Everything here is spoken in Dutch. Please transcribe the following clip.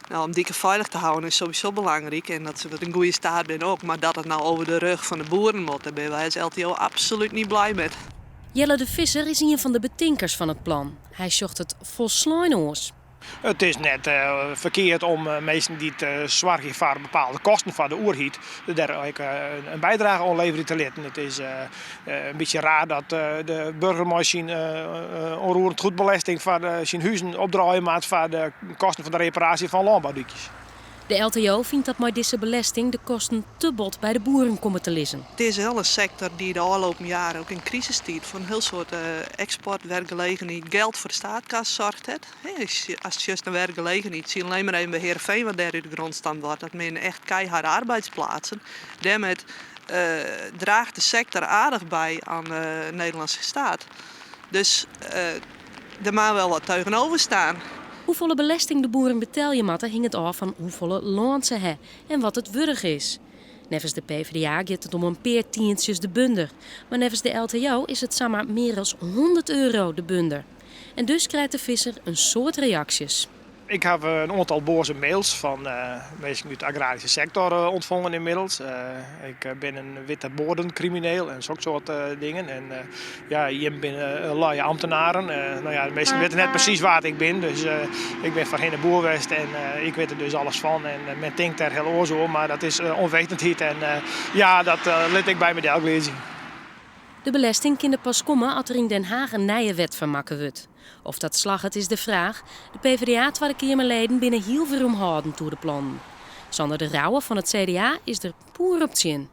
Nou, om dieren veilig te houden is sowieso belangrijk en dat ze met een goede staat zijn ook. Maar dat het nou over de rug van de boeren moet, daar ben wij als LTO absoluut niet blij met. Jelle de Visser is een van de betinkers van het plan. Hij zocht het volslijn. Het is net verkeerd om mensen die zorgen voor bepaalde kosten van de oerhiet, daar ook een bijdrage aan leveren te laten. Het is een beetje raar dat de burger zijn onroerend goedbelasting voor zijn huizen opdraaien maakt voor de kosten van de reparatie van landbouwdikjes. De LTO vindt dat met deze belasting de kosten te bot bij de boeren komen te liggen. Het is wel een sector die de afgelopen jaren ook in crisis stiet voor een heel soort export, werkgelegenheid, geld voor de staatkast zorgt. Als het juist een werkgelegenheid zie je alleen maar even bij Heerenveen wat daar uit de grond staan wordt. Dat men echt keiharde arbeidsplaatsen. Daarmee draagt de sector aardig bij aan de Nederlandse staat. Dus er mag wel wat tegenover staan. Hoeveel belasting de boeren betalen matten hing het af van hoeveel loon ze hebben en wat het wurg is. Nevens de PvdA gaat het om een paar tientjes de bunder. Maar nevens de LTO is het samen meer dan €100 de bunder. En dus krijgt de Visser een soort reacties. Ik heb een aantal boze mails van mensen uit de agrarische sector ontvangen inmiddels. Ik ben een witte boordencrimineel en zo'n soort dingen. En je bent luie ambtenaren. De meesten weten net precies waar ik ben. Dus ik ben van geen boerwest en ik weet er dus alles van. En men denkt er heel oor zo, maar dat is onwetendheid. En dat let ik bij me elk weer zien. De belasting kan er pas komen als er in Den Haag een nieuwe wet van maken wordt. Of dat slaget is de vraag. De PvdA Tweede Kamerleden binnen heel veel omhouden door de plannen. Sander de Rauwe van het CDA is er poer op zin.